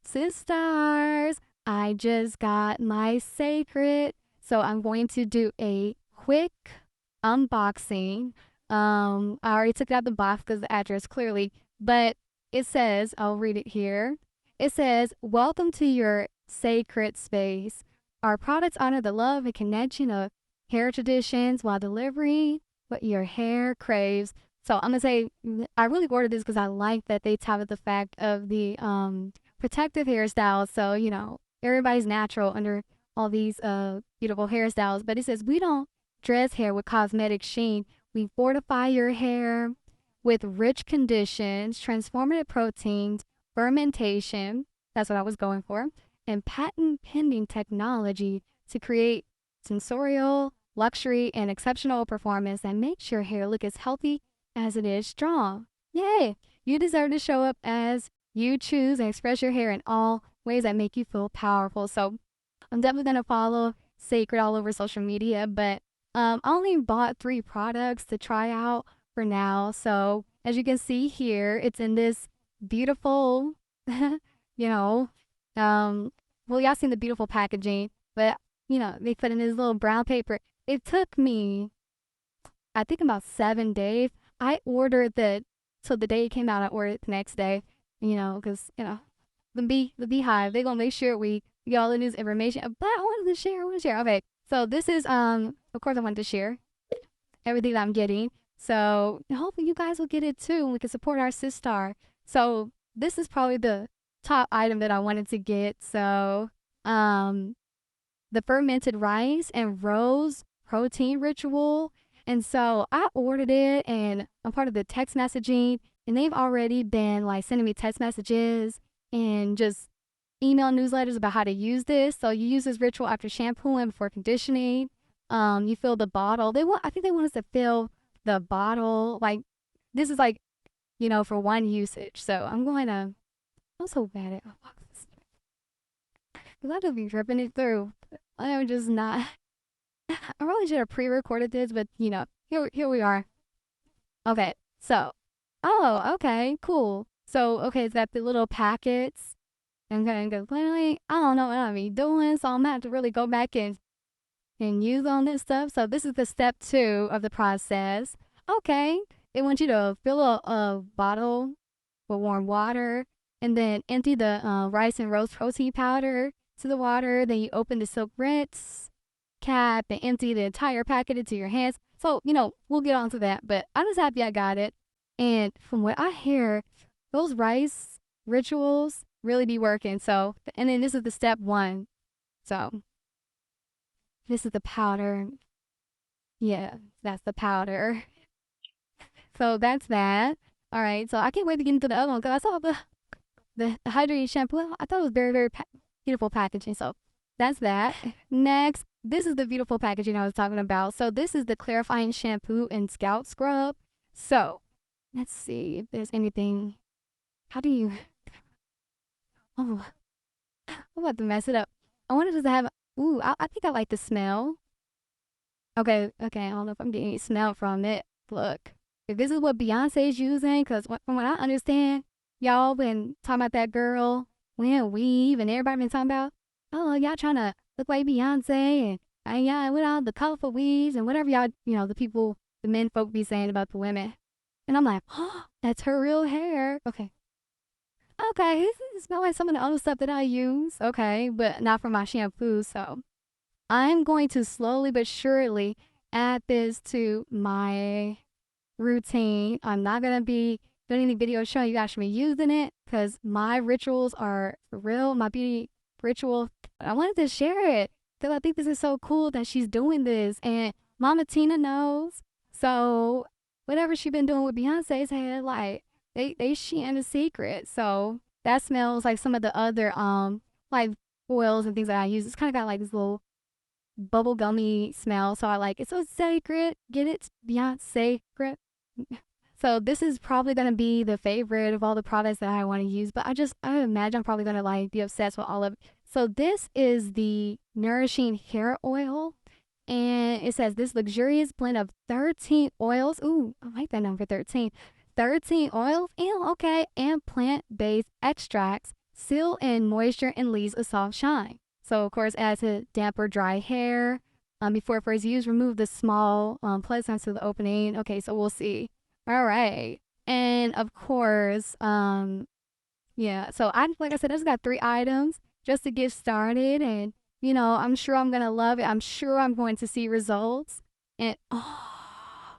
Sisters, I just got my Cecred. So I'm going to do a quick unboxing. I already took it out the box because the address clearly, but it says, I'll read it here. It says, "Welcome to your sacred space. Our products honor the love and connection of hair traditions while delivering what your hair craves." So I'm gonna say I really ordered this because I like that they touted the fact of the protective hairstyles. So everybody's natural under all these beautiful hairstyles. But it says we don't dress hair with cosmetic sheen. We fortify your hair with rich conditions, transformative proteins, fermentation. That's what I was going for, and patent pending technology to create sensorial, luxury, and exceptional performance that makes your hair look as healthy as it is strong. Yay! You deserve to show up as you choose and express your hair in all ways that make you feel powerful. So I'm definitely going to follow Cecred all over social media, but I only bought 3 products to try out for now. So as you can see here, it's in this beautiful, you know, well, y'all seen the beautiful packaging, but they put in this little brown paper. It took me, I think, about 7 days. I ordered so the day it came out, I ordered it the next day, because, the beehive, they gonna make sure we get all the news information. But I wanted to share. Okay, so this is, of course I wanted to share everything that I'm getting. So hopefully you guys will get it too, and we can support our sister. So this is probably the top item that I wanted to get. So, the fermented rice and rose protein ritual. And so I ordered it, and I'm part of the text messaging, and they've already been like sending me text messages and just email newsletters about how to use this. So you use this ritual after shampooing, before conditioning. You fill the bottle. I think they want us to fill the bottle. Like, this is like, for one usage. So I'm so bad at boxes. Because I just be dripping it through. I am just not. I probably should have pre-recorded this, but here we are. Okay, so, okay, cool. So, okay, it's got the little packets. I'm gonna go, I don't know what I'm doing, so I'm gonna have to really go back and use on this stuff. So this is the step 2 of the process. Okay, they want you to fill a bottle with warm water, and then empty the rice and rose protein powder to the water. Then you open the silk rinse cap and empty the entire packet into your hands. So, we'll get on to that, but I'm just happy I got it. And from what I hear, those rice rituals really be working. So, and then this is the step 1. So, this is the powder. Yeah, that's the powder. So, that's that. All right, so I can't wait to get into the other one because I saw the hydrating shampoo. I thought it was very, very beautiful packaging. So, that's that. Next, this is the beautiful packaging I was talking about. So this is the clarifying shampoo and scalp scrub. So let's see if there's anything. How do you? Oh, I'm about to mess it up. I wanted us to have. Ooh, I think I like the smell. Okay. I don't know if I'm getting any smell from it. Look, if this is what Beyonce is using, because from what I understand, y'all been talking about that girl wearing weave, and everybody been talking about, oh, y'all trying to look like Beyonce, and yeah, with all the colorful weaves and whatever y'all, the men folk be saying about the women. And I'm like, oh, that's her real hair. Okay, it smells like some of the other stuff that I use. Okay, but not for my shampoo. So I'm going to slowly but surely add this to my routine. I'm not going to be doing any videos showing you actually using it, because my rituals are for real. My beauty ritual, I wanted to share it because I think this is so cool that she's doing this, and Mama Tina knows. So whatever she been doing with Beyonce's hair, like she in the secret. So that smells like some of the other like oils and things that I use. It's kind of got like this little bubble gummy smell, so I like it. So Cecred, get it, Beyonce. So this is probably gonna be the favorite of all the products that I want to use, but I imagine I'm probably gonna like be obsessed with all of it. So this is the Nourishing Hair Oil, and it says this luxurious blend of 13 oils. Ooh, I like that number 13. 13 oils, and okay, and plant-based extracts seal in moisture and leaves a soft shine. So of course, add to damper dry hair. Before first use, remove the small pleasants to the opening. Okay, so we'll see. All right, and of course, yeah. So I like I said, I just got 3 items just to get started, and I'm sure I'm gonna love it. I'm sure I'm going to see results, and oh,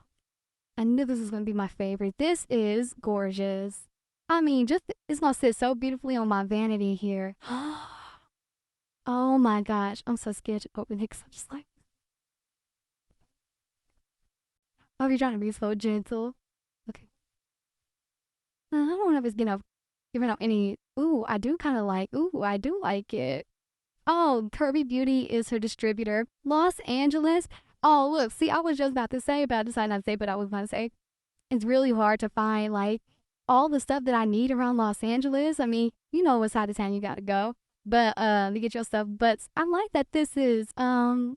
I knew this was gonna be my favorite. This is gorgeous. I mean, just it's gonna sit so beautifully on my vanity here. Oh my gosh, I'm so scared to open it because I'm just like, oh, you're trying to be so gentle. Okay. I don't know if it's giving out any. Ooh, I do kind of like. Ooh, I do like it. Oh, Kirby Beauty is her distributor. Los Angeles. Oh, look. See, I was just about to say, but I decided not to say, but I was going to say it's really hard to find like all the stuff that I need around Los Angeles. I mean, you know what side of town you got to go, but to get your stuff. But I like that this is a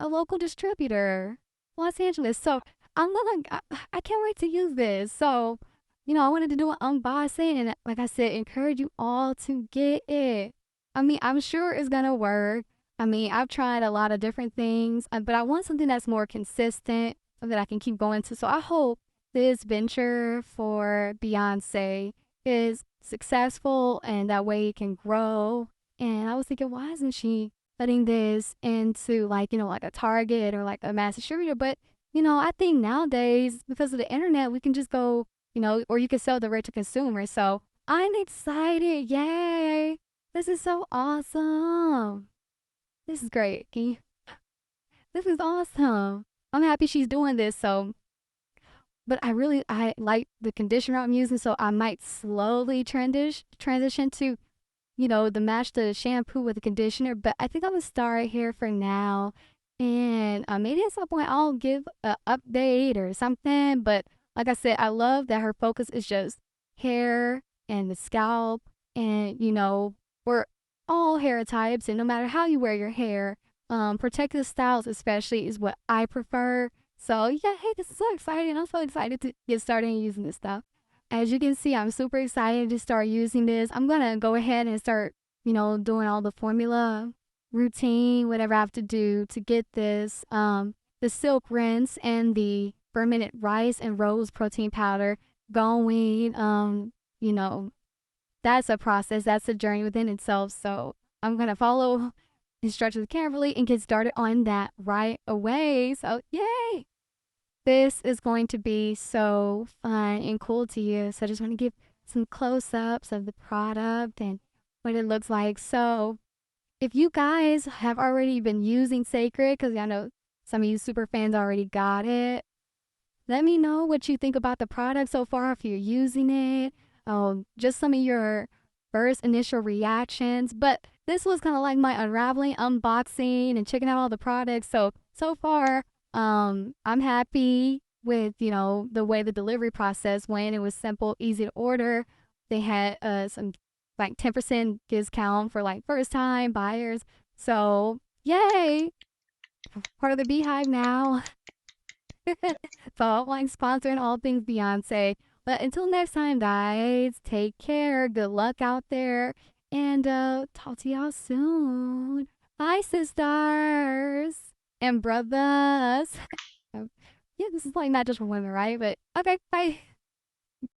local distributor, Los Angeles. So I'm looking. I can't wait to use this. So I wanted to do an unboxing and, like I said, encourage you all to get it. I mean, I'm sure it's gonna work. I mean, I've tried a lot of different things, but I want something that's more consistent that I can keep going to. So I hope this venture for Beyonce is successful and that way it can grow. And I was thinking, why isn't she putting this into like, like a Target or like a mass distributor? But, I think nowadays, because of the internet, we can just go, or you can sell direct to consumer. So I'm excited. Yay. This is so awesome. This is great. This is awesome. I'm happy she's doing this. So, but I like the conditioner I'm using. So I might slowly transition to the match the shampoo with the conditioner, but I think I'm gonna start here for now. And maybe at some point I'll give an update or something. But like I said, I love that her focus is just hair and the scalp. And, we're all hair types. And no matter how you wear your hair, protective styles, especially, is what I prefer. So, yeah, hey, this is so exciting. I'm so excited to get started using this stuff. As you can see, I'm super excited to start using this. I'm going to go ahead and start, doing all the formula routine, whatever I have to do to get this. The silk rinse and the fermented rice and rose protein powder going. You know, that's a process. That's a journey within itself. So I'm going to follow instructions carefully and get started on that right away. So, yay! This is going to be so fun and cool to use. So I just want to give some close-ups of the product and what it looks like. So if you guys have already been using Cecred, because I know some of you super fans already got it, let me know what you think about the product so far, if you're using it. Just some of your first initial reactions. But this was kind of like my unraveling, unboxing, and checking out all the products. So far, I'm happy with, the way the delivery process went. It was simple, easy to order. They had some like 10% discount for like first time buyers. So, yay! Part of the Beehive now. So I'm like sponsoring all things Beyonce. But until next time, guys, take care. Good luck out there. And talk to y'all soon. Bye, sisters and brothers. Yeah, this is like not just for women, right? But okay, bye.